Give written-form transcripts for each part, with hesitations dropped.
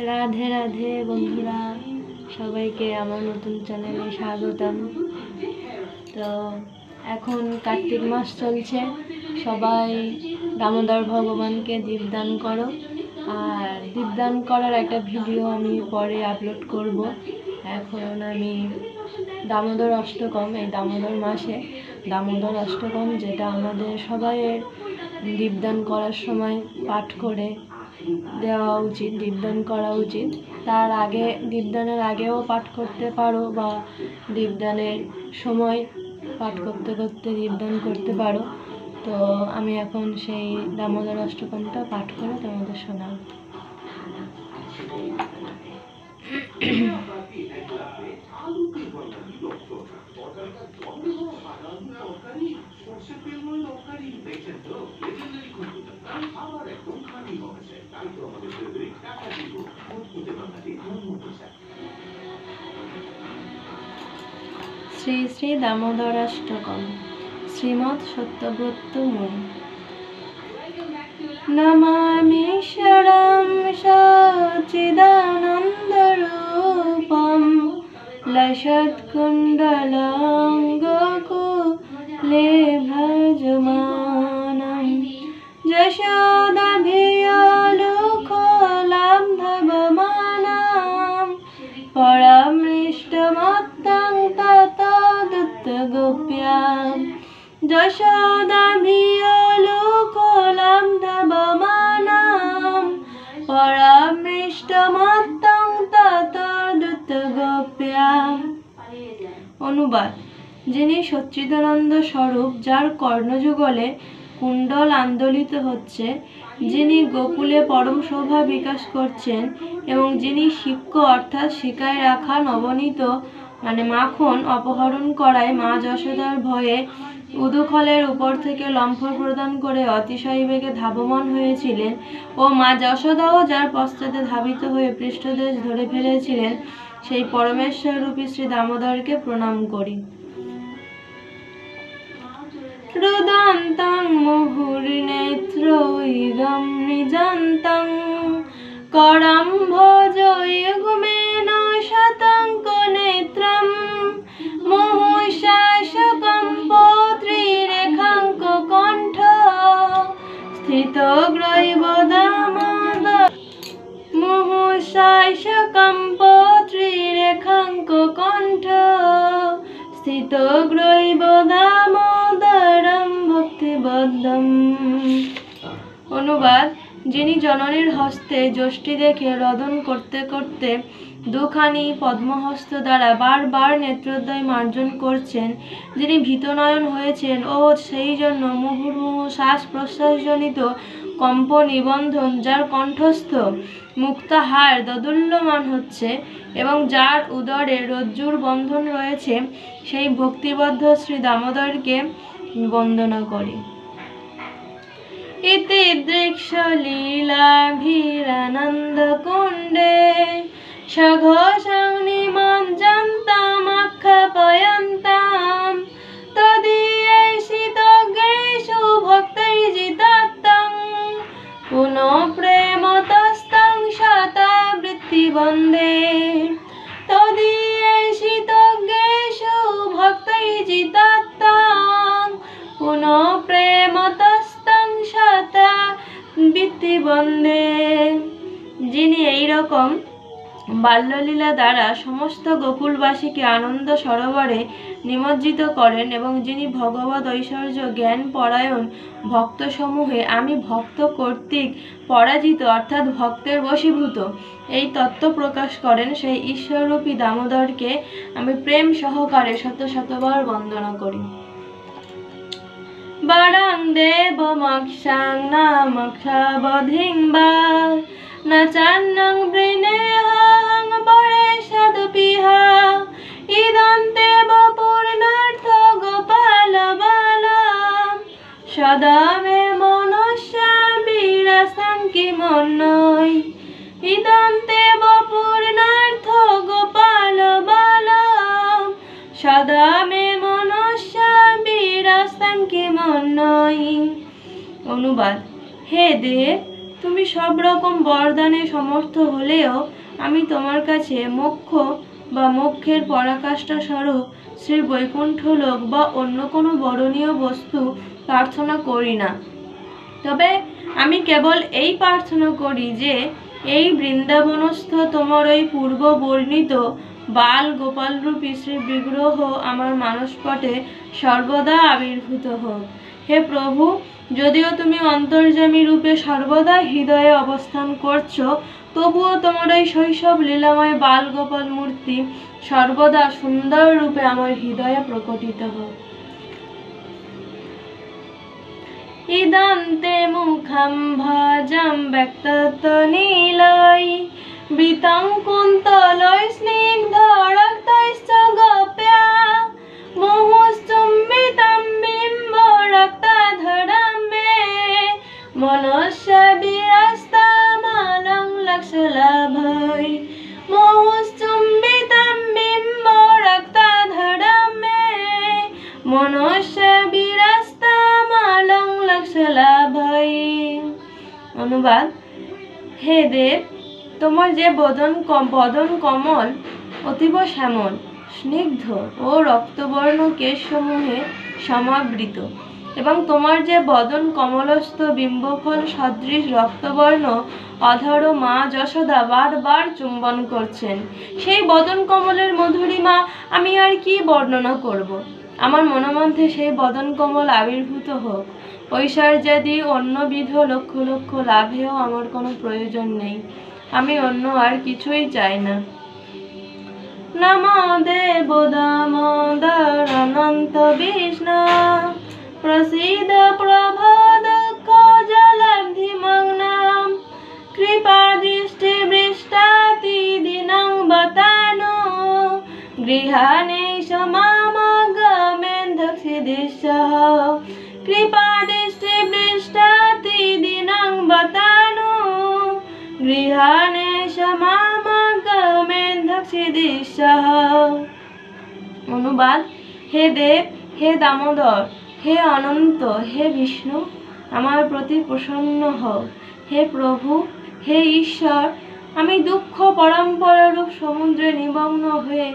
রাধে রাধে বন্ধুরা, সবাইকে আমার নতুন চ্যানেলে স্বাগতম। তো এখন কার্তিক মাস চলছে, সবাই দামোদর ভগবানকে দীপদান করো। আর দীপদান করার একটা ভিডিও আমি পরে আপলোড করব। এখন আমি দামোদর অষ্টকম, এই দামোদর মাসে দামোদর অষ্টকম, যেটা আমাদের সবাইয়ের দীপদান করার সময় পাঠ করে দেওয়া উচিত, দীপদান করা উচিত। তার আগে, দীপদানের আগেও পাঠ করতে পারো, বা দীপদানের সময় পাঠ করতে করতে দীপদান করতে পারো। তো আমি এখন সেই দামোদর অষ্টকমটা পাঠ করে তোমাদের শোনাব। শ্রী শ্রী দামোদরাষ্টকম, শ্রীমৎ সত্যব্রত মুনি। নমামীশ্বরম সচ্চিদানন্দরূপম লসৎকুণ্ডলং গোকুলে ভজমানম যশোদাভিয়ালুকলাম্ধবমানম পরামৃষ্টমত্তং ততদুত্তগোপ্যাম যশোদাভিয়ালুকলাম্ধবমানম পরামৃষ্টমত্তং ততদুত্তগোপ্যাম। অনুবাদ: যিনি সচ্চিদানন্দ স্বরূপ, যার কর্ণযুগলে কুণ্ডল আন্দোলিত হচ্ছে, যিনি গোকুলে পরম শোভা বিকাশ করছেন, এবং যিনি শিক্ষ অর্থাৎ শিকায় রাখা নবনীত মাখন অপহরণ করায় মা যশোদার ভয়ে উদুখলের উপর থেকে লম্ফ প্রদান করে অতিশয় বেগে ধাবমান হয়েছিলেন, ও মা যশোদাও যার পশ্চাতে ধাবিত হয়ে পৃষ্ঠদেশ ধরে ফেলেছিলেন, সেই পরমেশ্বর রূপী শ্রী দামোদরকে প্রণাম করি। রুদন্তং মুহুর্নেত্রৈগম নিজান্তং করম্ভোজয়ুগ্মেন শতঙ্ক নেত্রম মুহুঃশাসকং পৌত্রীরেখাঙ্ক কণ্ঠ স্থিতগ্রৈব দামোদর মুহুঃশাসকং পৌত্রীরেখাঙ্ক কণ্ঠ স্থিতগ্রৈব দামোদরম ভক্তিবদ্ধম। অনুবাদ: যিনি জননীর হস্তে যষ্টি দেখে রোদন করতে করতে দুখানি পদ্মহস্ত দ্বারা বারবার নেত্রোদ্বয় মার্জন করছেন, যিনি ভীতনয়ন হয়েছেন ও সেই জন্য মুহুর্মুহু শ্বাস প্রশ্বাসজনিত কম্প নিবন্ধন, যার কণ্ঠস্থ মুক্তাহার দোদুল্যমান হচ্ছে এবং যার উদরে রজ্জুর বন্ধন রয়েছে, সেই ভক্তিবদ্ধ শ্রী দামোদরকে বন্দনা করি। ইতি দৃক্ষলীলাভিরানন্দকুণ্ডে সঘোষং নিমজ্জন্তমাখ্যাপয়ন্তাম তদীয়ৈষিতজ্ঞেষু ভক্তৈর্জিতাত্তং পুনঃ প্রেমতস্তং শতাবৃত্তিবন্দে তদীয়ৈষিতজ্ঞেষু ভক্তৈর্জিতাত্তং পুনঃ প্রেমতস্তং শতাবৃত্তিবন্দে। যিনি এইরকম বাল্যলীলা দ্বারা সমস্ত গোকুলবাসীকে আনন্দ সরোবরে নিমজ্জিত করেন, এবং যিনি ভগবদ ঐশ্বর্য জ্ঞান পরায়ণ ভক্তসমূহে আমি ভক্ত কর্তৃক পরাজিত অর্থাৎ ভক্তের বশীভূত এই তত্ত্ব প্রকাশ করেন, সেই ঈশ্বররূপী দামোদরকে আমি প্রেম সহকারে শত শতবার বন্দনা করি। বরং দেবমক্ষাং নামক্ষাবধিং বা ন চান্নং বৃণেহাং পরেশদপিহ ইদন্তে বপূর্ণার্থ গোপাল বালাম সদা মে মনস্যা বিরাসং কিমন্যৈ ইদন্তে বপূর্ণার্থ গোপাল বালাম সদা মে মনস্যা বিরাসং কিমন্যৈ। অনুবাদ: হে দেব, তুমি সব রকম বরদানে সমর্থ হলেও আমি তোমার কাছে মোক্ষ বা মোক্ষের পরাকাষ্ঠা স্বরূপ শ্রী বৈকুণ্ঠ লোক বা অন্য কোনো বরণীয় বস্তু প্রার্থনা করি না। তবে আমি কেবল এই প্রার্থনা করি যে এই বৃন্দাবনস্থ তোমার ওই পূর্ব বর্ণিত বাল গোপাল রূপী শ্রী বিগ্রহ আমার মানসপটে সর্বদা আবির্ভূত হোক। হে প্রভু, যদিও তুমি অন্তর্যামী রূপে সর্বদা হৃদয়ে অবস্থান করছো, তবুও তোমার ওই শৈশব লীলাময় বাল গোপাল মূর্তি সর্বদা সুন্দর রূপে আমার হৃদয়ে প্রকটিত হোক। ইদন্তে মুখম ভাজম ব্যক্তত নীলয় বৃতং কুন্তলয় স্নিগ্ধ রক্তৈশ্চ গোপ্যা মুহুশ্চুম্বিতম বিম্ব রক্তাধরম মে মনস্য বিরস্তামালং লক্ষলাভৈ মুহুশ্চুম্বিতম বিম্ব রক্তাধরম মে মনস্য বিরস্তামালং লক্ষলাভৈ। অনুবাদ: হে দেব, তোমার যে বদন কমল অতীব শ্যামল, স্নিগ্ধ ও রক্তবর্ণ কেশসমূহে সমাবৃত এবং তোমার যে বদন কমলস্থ বিম্বফল সদৃশ রক্তবর্ণ অধর মা যশোদা বারবার চুম্বন করছেন, সেই বদন কমলের মধুরিমা আমি আর কি বর্ণনা করব। আমার মনোমধ্যে সেই বদন কমল আবির্ভূত হোক। ঐশ্বর্যাদি অন্যবিধ লক্ষ লক্ষ লাভেও আমার কোনো প্রয়োজন নেই। আমি অন্য আর কিছুই চাই না। নমো দেব দামোদর অনন্ত বিষ্ণু প্রসিদ প্রভো দুঃখ জলব্ধি মগ্নম কৃপা দৃষ্টি বৃষ্টাতি দিনং বতানো গৃহাণেশ মামগমেন্ধক্ষিদিশ্যঃ কৃপা দৃষ্টি বৃষ্টাতি দিনং বতানো গৃহাণেশ মামগমেন্ধক্ষিদিশ্যঃ। অনুবাদ: হে দেব, হে দামোদর, হে অনন্ত, হে বিষ্ণু, আমার প্রতি প্রসন্ন হও। হে প্রভু, হে ঈশ্বর, আমি দুঃখ পরম্পরারূপ সমুদ্রে নিমগ্ন হয়ে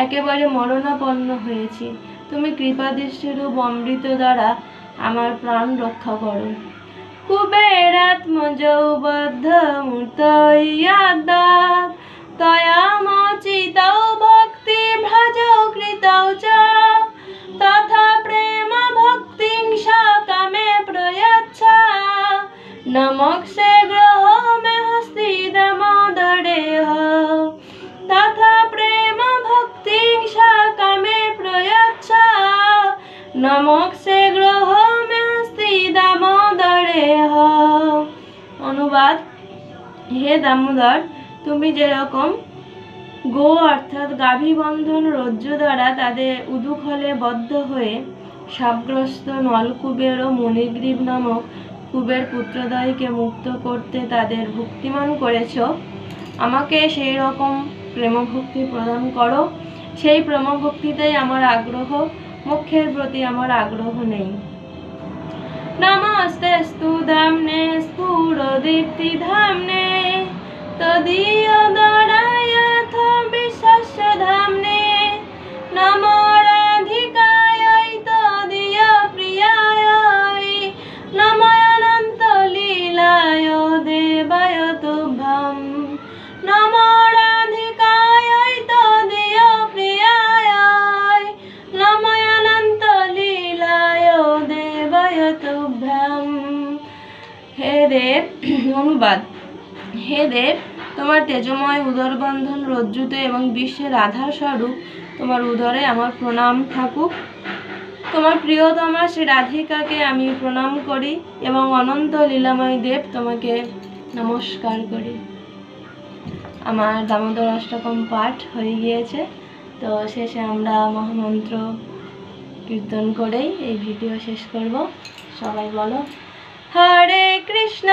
একেবারে মরণাপন্ন হয়েছি। তুমি কৃপাদৃষ্টিরূপ অমৃত দ্বারা আমার প্রাণ রক্ষা করো। কুবেরাত্মজৌ বদ্ধ মূর্তয়াদ্যা তয়ামচিতৌ ভক্তি ভ্রজৌ কৃতৌ চ তথা প্রেম ভক্তিং সকামে প্রয়চ্ছ নমস্তে গ্রহ মে হস্তি দামোদরেহ তথা প্রেম ভক্তিং সকামে প্রয়চ্ছ নমস্তে গ্রহ মে হস্তি দামোদরেহ। অনুবাদ: হে দামোদর, তুমি যেরকম গো অর্থাৎ গাভী বন্ধন রজ্জু দ্বারা তাদের উদুখলে বদ্ধ হয়ে সাপগ্রস্ত নলকুবের ও মণিগ্রীব নামক কুবের পুত্রদ্বয়কে মুক্ত করতে তাদের ভক্তিমান করেছ, আমাকে সেই রকম প্রেমভক্তি প্রদান করো। সেই প্রেমভক্তিতেই আমার আগ্রহ, মোক্ষের প্রতি আমার আগ্রহ নেই। নমস্তেস্তু ধাম্নে স্ফুরদীপ্তি ধাম্নে তদীয়োদরায়থ বিশ্বস্য ধাম্নে নমো রাধিকাयै তদীয় প্রিয়াयै নমো অনন্ত লীলায় দেবায় তুভ্যং নমো রাধিকাयै তদীয় প্রিয়াयै নমো অনন্ত লীলায় দেবায় তুভ্যং। হে দেব। অনুবাদ: হে দেব, তোমার তেজময় উদরবন্ধন রজ্জুতে এবং বিশ্বের আধার স্বরূপ তোমার উদরে আমার প্রণাম থাকুক। তোমার প্রিয়তমা শ্রী রাধিকাকে আমি প্রণাম করি এবং অনন্ত লীলাময় দেব তোমাকে নমস্কার করি। আমার দামোদর অষ্টকম পাঠ হয়ে গিয়েছে। তো শেষে আমরা মহামন্ত্র কীর্তন করেই এই ভিডিও শেষ করব। সবাই বলো হরে কৃষ্ণ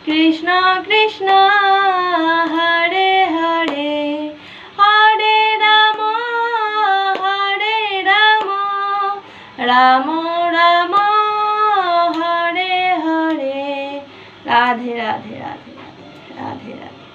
কৃষ্ণ কৃষ্ণ হরে হরে হরে রাম রাম রাম হরে রাধে রাধে রাধে রাধে রাধে রাধে।